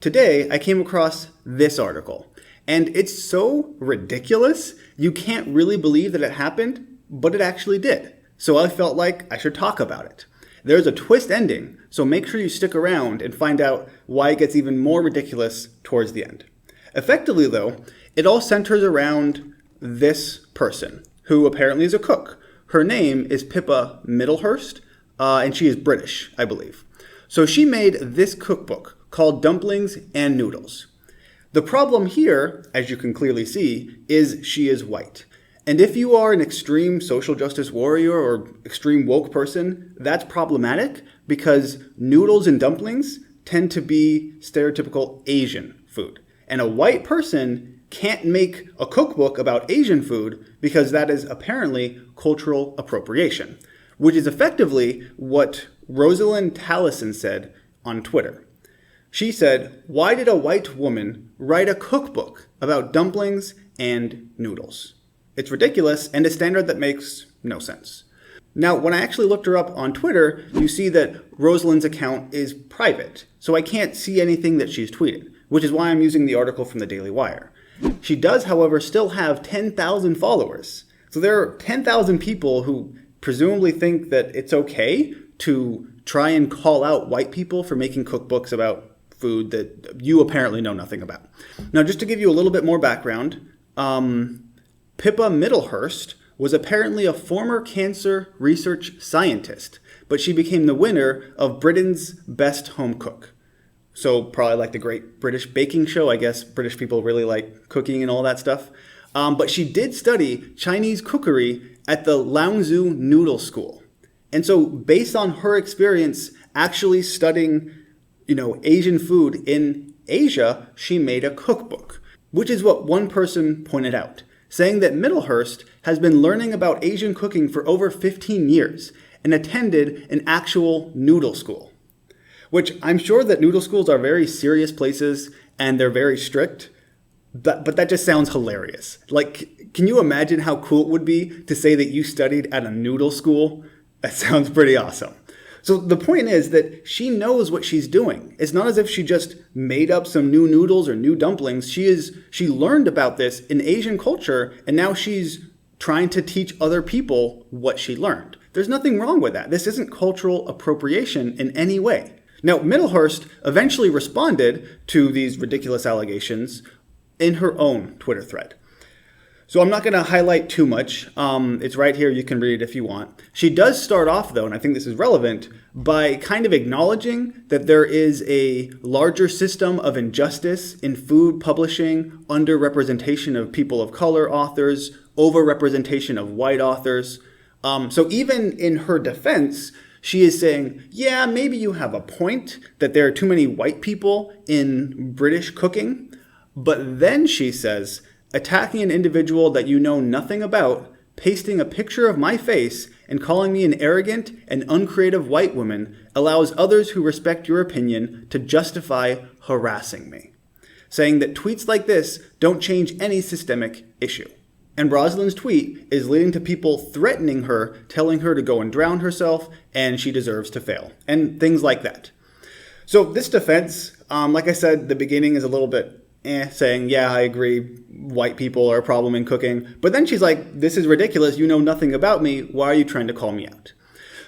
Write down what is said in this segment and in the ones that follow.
Today, I came across this article, and it's so ridiculous, you can't really believe that it happened, but it actually did. So I felt like I should talk about it. There's a twist ending, so make sure you stick around and find out why it gets even more ridiculous towards the end. Effectively, though, it all centers around this person, who apparently is a cook. Her name is Pippa Middlehurst, and she is British, I believe. So she made this cookbook called Dumplings and Noodles. The problem here, as you can clearly see, is she is white. And if you are an extreme social justice warrior or extreme woke person, that's problematic because noodles and dumplings tend to be stereotypical Asian food. And a white person can't make a cookbook about Asian food because that is apparently cultural appropriation, which is effectively what Rosyln Talusan said on Twitter. She said, "Why did a white woman write a cookbook about dumplings and noodles? It's ridiculous and a standard that makes no sense." Now, when I actually looked her up on Twitter, you see that Rosyln's account is private, so I can't see anything that she's tweeted, which is why I'm using the article from the Daily Wire. She does, however, still have 10,000 followers. So there are 10,000 people who presumably think that it's okay to try and call out white people for making cookbooks about food that you apparently know nothing about. Now, just to give you a little bit more background, Pippa Middlehurst was apparently a former cancer research scientist, but she became the winner of Britain's Best Home Cook. So probably like the Great British Baking Show. I guess British people really like cooking and all that stuff. But she did study Chinese cookery at the Langzhou Noodle School. And so based on her experience actually studying Asian food in Asia, she made a cookbook, which is what one person pointed out, saying that Middlehurst has been learning about Asian cooking for over 15 years and attended an actual noodle school, which I'm sure that noodle schools are very serious places and they're very strict, but that just sounds hilarious. Like, can you imagine how cool it would be to say that you studied at a noodle school? That sounds pretty awesome. So the point is that she knows what she's doing. It's not as if she just made up some new noodles or new dumplings. She learned about this in Asian culture, and now she's trying to teach other people what she learned. There's nothing wrong with that. This isn't cultural appropriation in any way. Now, Middlehurst eventually responded to these ridiculous allegations in her own Twitter thread. So I'm not going to highlight too much. It's right here. You can read it if you want. She does start off, though, and I think this is relevant, by kind of acknowledging that there is a larger system of injustice in food publishing, underrepresentation of people of color authors, overrepresentation of white authors. So even in her defense, she is saying, yeah, maybe you have a point that there are too many white people in British cooking. But then she says, attacking an individual that you know nothing about, pasting a picture of my face, and calling me an arrogant and uncreative white woman allows others who respect your opinion to justify harassing me, saying that tweets like this don't change any systemic issue. And Rosyln's tweet is leading to people threatening her, telling her to go and drown herself, and she deserves to fail, and things like that. So this defense, like I said, the beginning is a little bit saying, yeah, I agree, white people are a problem in cooking. But then she's like, this is ridiculous. You know nothing about me. Why are you trying to call me out?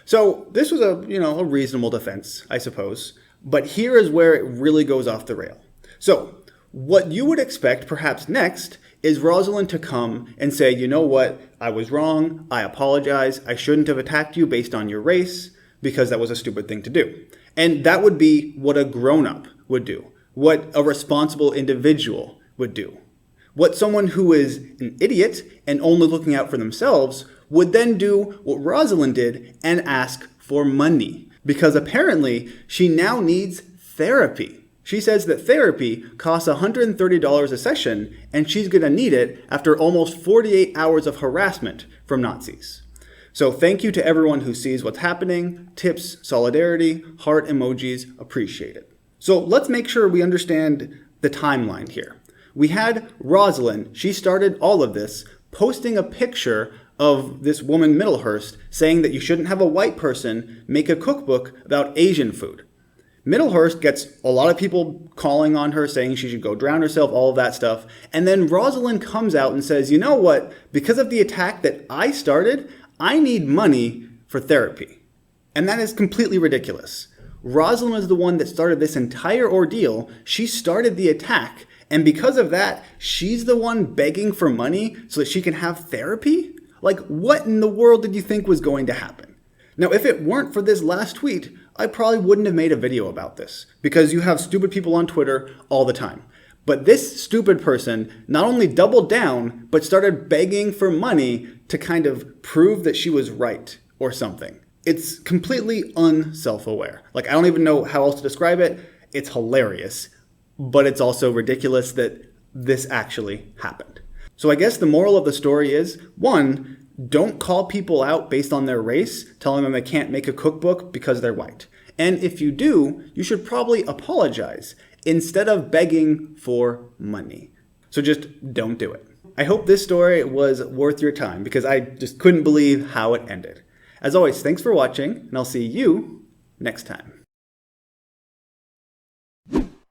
So this was a reasonable defense, I suppose. But here is where it really goes off the rail. So what you would expect perhaps next is Rosyln to come and say, you know what? I was wrong. I apologize. I shouldn't have attacked you based on your race because that was a stupid thing to do. And that would be what a grown-up would do. What a responsible individual would do. What someone who is an idiot and only looking out for themselves would then do what Rosyln did and ask for money. Because apparently she now needs therapy. She says that therapy costs $130 a session and she's going to need it after almost 48 hours of harassment from Nazis. So thank you to everyone who sees what's happening. Tips, solidarity, heart emojis, appreciate it. So let's make sure we understand the timeline here. We had Rosyln, she started all of this, posting a picture of this woman Middlehurst saying that you shouldn't have a white person make a cookbook about Asian food. Middlehurst gets a lot of people calling on her saying she should go drown herself, all of that stuff. And then Rosyln comes out and says, you know what? Because of the attack that I started, I need money for therapy. And that is completely ridiculous. Rosyln was the one that started this entire ordeal. She started the attack. And because of that, she's the one begging for money so that she can have therapy? Like, what in the world did you think was going to happen? Now, if it weren't for this last tweet, I probably wouldn't have made a video about this, because you have stupid people on Twitter all the time. But this stupid person not only doubled down, but started begging for money to kind of prove that she was right or something. It's completely unself-aware. Like, I don't even know how else to describe it. It's hilarious, but it's also ridiculous that this actually happened. So I guess the moral of the story is, 1, don't call people out based on their race, telling them they can't make a cookbook because they're white. And if you do, you should probably apologize instead of begging for money. So just don't do it. I hope this story was worth your time, because I just couldn't believe how it ended. As always, thanks for watching, and I'll see you next time.